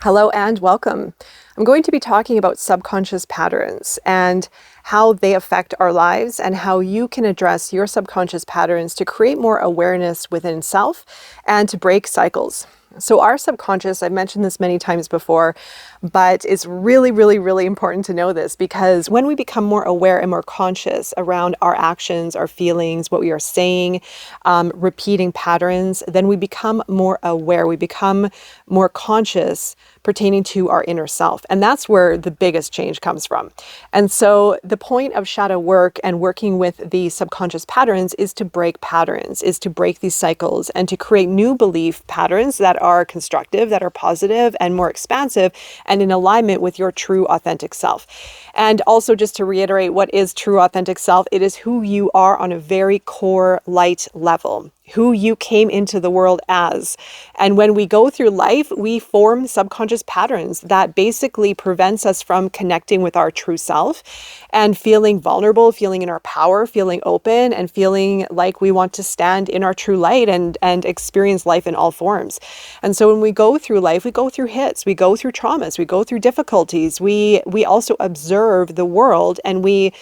Hello and welcome. I'm going to be talking about subconscious patterns and how they affect our lives and how you can address your subconscious patterns to create more awareness within self and to break cycles. So our subconscious, I've mentioned this many times before, but it's really important to know this, because when we become more aware and more conscious around our actions, our feelings, what we are saying, repeating patterns, then we become more aware. We become more conscious pertaining to our inner self. And that's where the biggest change comes from. And so the point of shadow work and working with the subconscious patterns is to break patterns, is to break these cycles and to create new belief patterns that are constructive, that are positive and more expansive and in alignment with your true authentic self. And also, just to reiterate, what is true authentic self? It is who you are on a very core light level, who you came into the world as. And when we go through life, we form subconscious patterns that basically prevents us from connecting with our true self and feeling vulnerable, feeling in our power, feeling open, and feeling like we want to stand in our true light and experience life in all forms. And so when we go through life, we go through hits, we go through traumas, we go through difficulties, we also observe the world, and we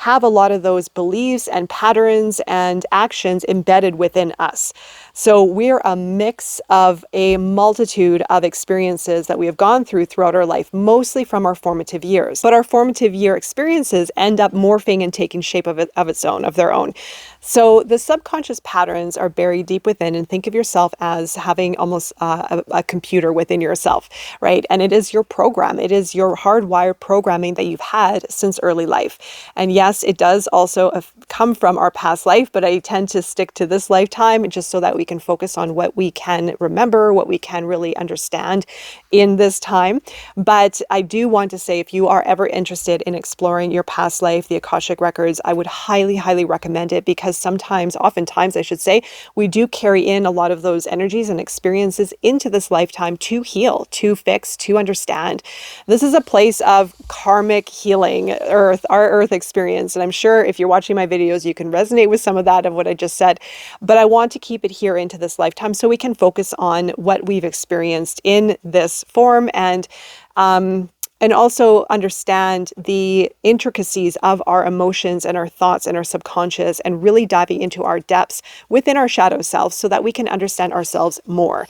have a lot of those beliefs and patterns and actions embedded within us. So we're a mix of a multitude of experiences that we have gone through throughout our life, mostly from our formative years. But our formative year experiences end up morphing and taking shape of their own. So the subconscious patterns are buried deep within, and think of yourself as having almost a computer within yourself, right? And it is your program. It is your hardwired programming that you've had since early life. And yes, it does also come from our past life, but I tend to stick to this lifetime just so that we can focus on what we can remember, what we can really understand in this time. But I do want to say, if you are ever interested in exploring your past life, the Akashic Records, I would highly recommend it, because oftentimes I should say, we do carry in a lot of those energies and experiences into this lifetime to heal, to fix, to understand. This is a place of karmic healing, our earth experience. And I'm sure if you're watching my videos, you can resonate with some of that, of what I just said. But I want to keep it here into this lifetime so we can focus on what we've experienced in this form, and also understand the intricacies of our emotions and our thoughts and our subconscious, and really diving into our depths within our shadow self so that we can understand ourselves more.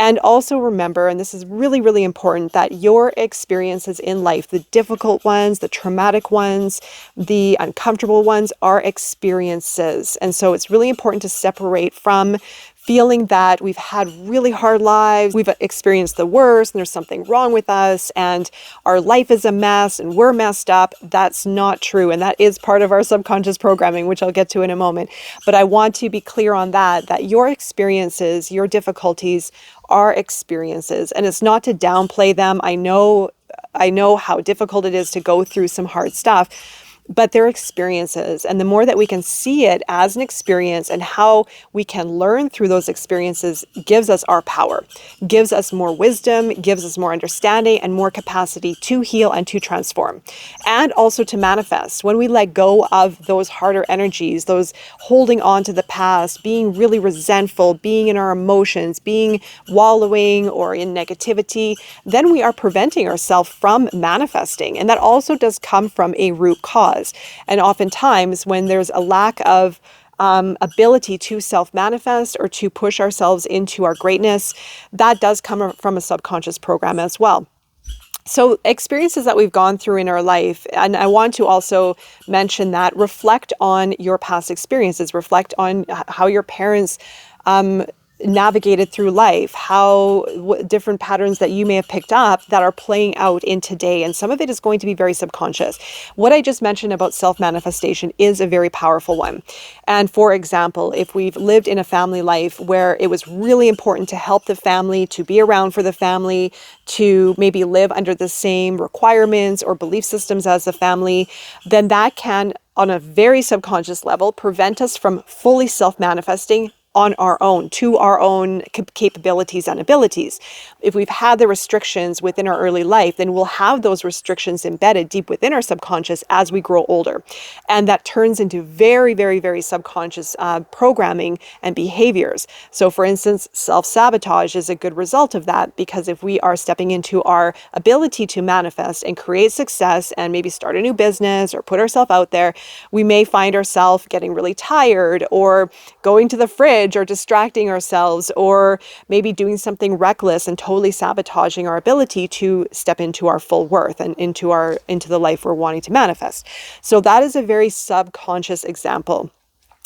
And also remember, and this is really important, that your experiences in life, the difficult ones, the traumatic ones, the uncomfortable ones, are experiences. And so it's really important to separate from feeling that we've had really hard lives, we've experienced the worst, and there's something wrong with us, and our life is a mess, and we're messed up. That's not true. And that is part of our subconscious programming, which I'll get to in a moment. But I want to be clear on that your experiences, your difficulties are experiences. And it's not to downplay them. I know how difficult it is to go through some hard stuff, but they're experiences. And the more that we can see it as an experience and how we can learn through those experiences gives us our power, gives us more wisdom, gives us more understanding and more capacity to heal and to transform, and also to manifest. When we let go of those harder energies, those holding on to the past, being really resentful, being in our emotions, being wallowing or in negativity, then we are preventing ourselves from manifesting. And that also does come from a root cause. And oftentimes when there's a lack of ability to self-manifest or to push ourselves into our greatness, that does come from a subconscious program as well. So experiences that we've gone through in our life, and I want to also mention that reflect on your past experiences, reflect on how your parents navigated through life, how different patterns that you may have picked up that are playing out in today. And some of it is going to be very subconscious. What I just mentioned about self-manifestation is a very powerful one. And for example, if we've lived in a family life where it was really important to help the family, to be around for the family, to maybe live under the same requirements or belief systems as the family, then that can, on a very subconscious level, prevent us from fully self-manifesting on our own, to our own capabilities and abilities. If we've had the restrictions within our early life, then we'll have those restrictions embedded deep within our subconscious as we grow older. And that turns into very, very, very subconscious programming and behaviors. So for instance, self-sabotage is a good result of that, because if we are stepping into our ability to manifest and create success and maybe start a new business or put ourselves out there, we may find ourselves getting really tired, or going to the fridge, or distracting ourselves, or maybe doing something reckless and totally sabotaging our ability to step into our full worth and into the life we're wanting to manifest. So that is a very subconscious example.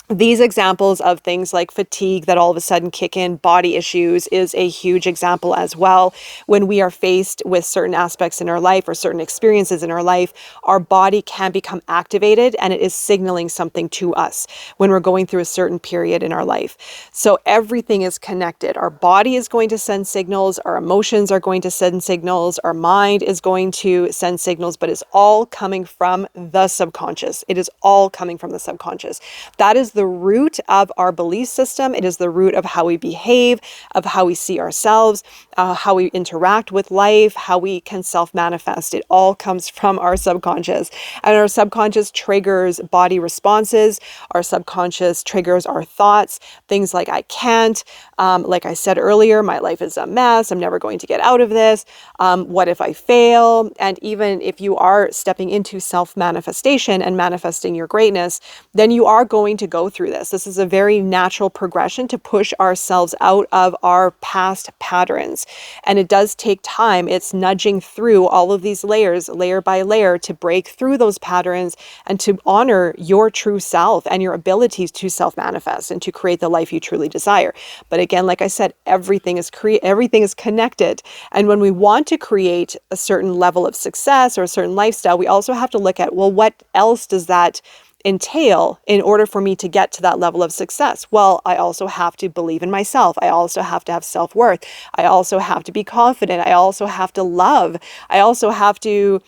These examples of things like fatigue that all of a sudden kick in, body issues, is a huge example as well. When we are faced with certain aspects in our life or certain experiences in our life, our body can become activated, and it is signaling something to us when we're going through a certain period in our life. So everything is connected. Our body is going to send signals, our emotions are going to send signals, our mind is going to send signals, but it's all coming from the subconscious. It is all coming from the subconscious. That is the root of our belief system. It is the root of how we behave, of how we see ourselves, how we interact with life, how we can self-manifest. It all comes from our subconscious. And our subconscious triggers body responses. Our subconscious triggers our thoughts. Things like, I can't. Like I said earlier, my life is a mess. I'm never going to get out of this. What if I fail? And even if you are stepping into self-manifestation and manifesting your greatness, then you are going to go through this. This is a very natural progression to push ourselves out of our past patterns. And it does take time. It's nudging through all of these layers, layer by layer, to break through those patterns and to honor your true self and your abilities to self-manifest and to create the life you truly desire. But again, like I said, everything is connected. And when we want to create a certain level of success or a certain lifestyle, we also have to look at, well, what else does that entail in order for me to get to that level of success? Well, I also have to believe in myself. I also have to have self-worth. I also have to be confident. I also have to love. I also have to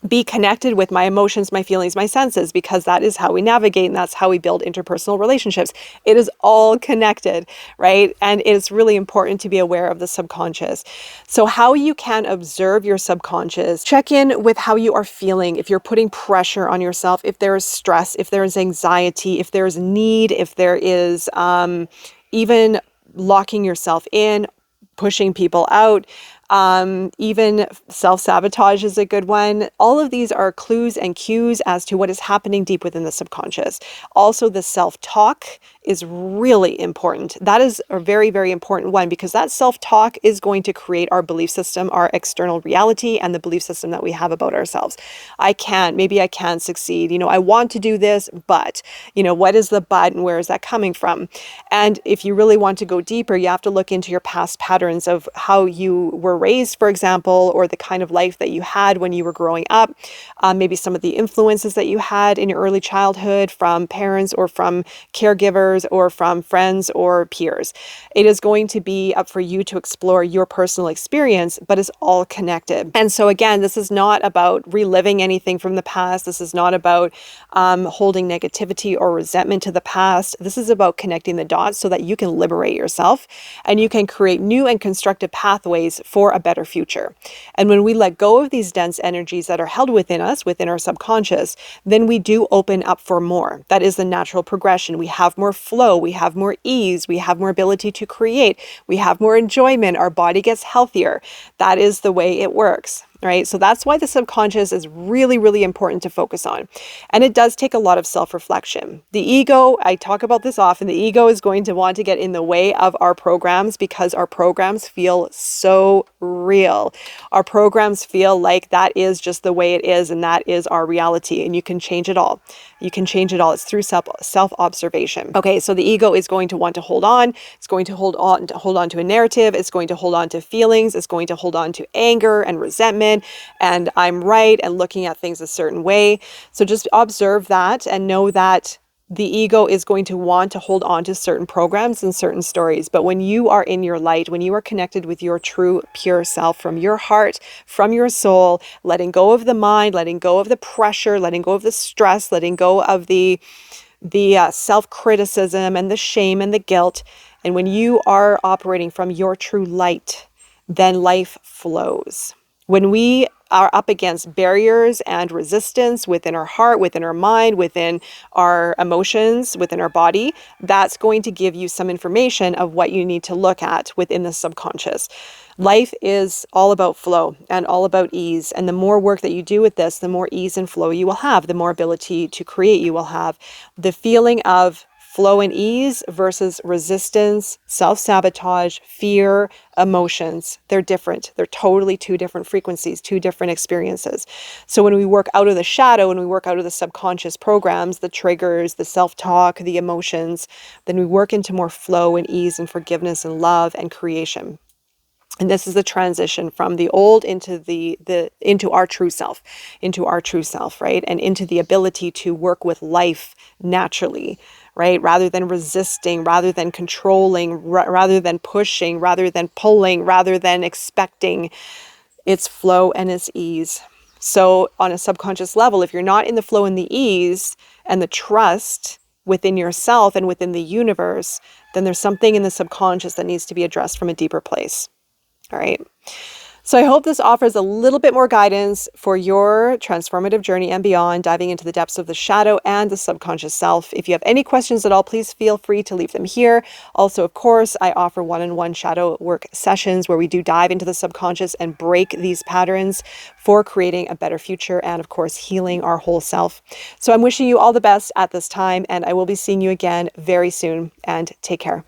be connected with my emotions, my feelings, my senses, because that is how we navigate and that's how we build interpersonal relationships. It is all connected, right? And it's really important to be aware of the subconscious. So how you can observe your subconscious, check in with how you are feeling. If you're putting pressure on yourself, if there is stress, if there is anxiety, if there is need, if there is even locking yourself in, pushing people out, even self-sabotage is a good one. All of these are clues and cues as to what is happening deep within the subconscious. Also, the self-talk is really important. That is a very, very important one, because that self-talk is going to create our belief system, our external reality, and the belief system that we have about ourselves. Maybe I can succeed. I want to do this, but, what is the but and where is that coming from? And if you really want to go deeper, you have to look into your past patterns of how you were raised, for example, or the kind of life that you had when you were growing up. Maybe some of the influences that you had in your early childhood from parents or from caregivers or from friends or peers. It is going to be up for you to explore your personal experience, but it's all connected. And so again, this is not about reliving anything from the past. This is not about holding negativity or resentment to the past. This is about connecting the dots so that you can liberate yourself and you can create new and constructive pathways for a better future. And when we let go of these dense energies that are held within us, within our subconscious, then we do open up for more. That is the natural progression. We have more flow, we have more ease, we have more ability to create, we have more enjoyment, our body gets healthier. That is the way it works. Right? So that's why the subconscious is really, really important to focus on. And it does take a lot of self-reflection. The ego, I talk about this often, the ego is going to want to get in the way of our programs because our programs feel so real. Our programs feel like that is just the way it is and that is our reality, and you can change it all. You can change it all. It's through self-observation. Okay, so the ego is going to want to hold on. It's going to hold on to a narrative. It's going to hold on to feelings. It's going to hold on to anger and resentment and I'm right and looking at things a certain way. So just observe that and know that the ego is going to want to hold on to certain programs and certain stories. But when you are in your light, when you are connected with your true, pure self from your heart, from your soul, letting go of the mind, letting go of the pressure, letting go of the stress, letting go of the the self-criticism and the shame and the guilt. And when you are operating from your true light, then life flows. When we are up against barriers and resistance within our heart, within our mind, within our emotions, within our body, that's going to give you some information of what you need to look at within the subconscious. Life is all about flow and all about ease. And the more work that you do with this, the more ease and flow you will have, the more ability to create you will have. The feeling of flow and ease versus resistance, self-sabotage, fear, emotions. They're different. They're totally two different frequencies, two different experiences. So when we work out of the shadow, when we work out of the subconscious programs, the triggers, the self-talk, the emotions, then we work into more flow and ease and forgiveness and love and creation. And this is the transition from the old into into our true self, right? And into the ability to work with life naturally, right? Rather than resisting, rather than controlling, rather than pushing, rather than pulling, rather than expecting. It's flow and it's ease. So on a subconscious level, if you're not in the flow and the ease and the trust within yourself and within the universe, then there's something in the subconscious that needs to be addressed from a deeper place. All right. So I hope this offers a little bit more guidance for your transformative journey and beyond, diving into the depths of the shadow and the subconscious self. If you have any questions at all, please feel free to leave them here. Also, of course, I offer one-on-one shadow work sessions where we do dive into the subconscious and break these patterns for creating a better future and, of course, healing our whole self. So I'm wishing you all the best at this time, and I will be seeing you again very soon, and take care.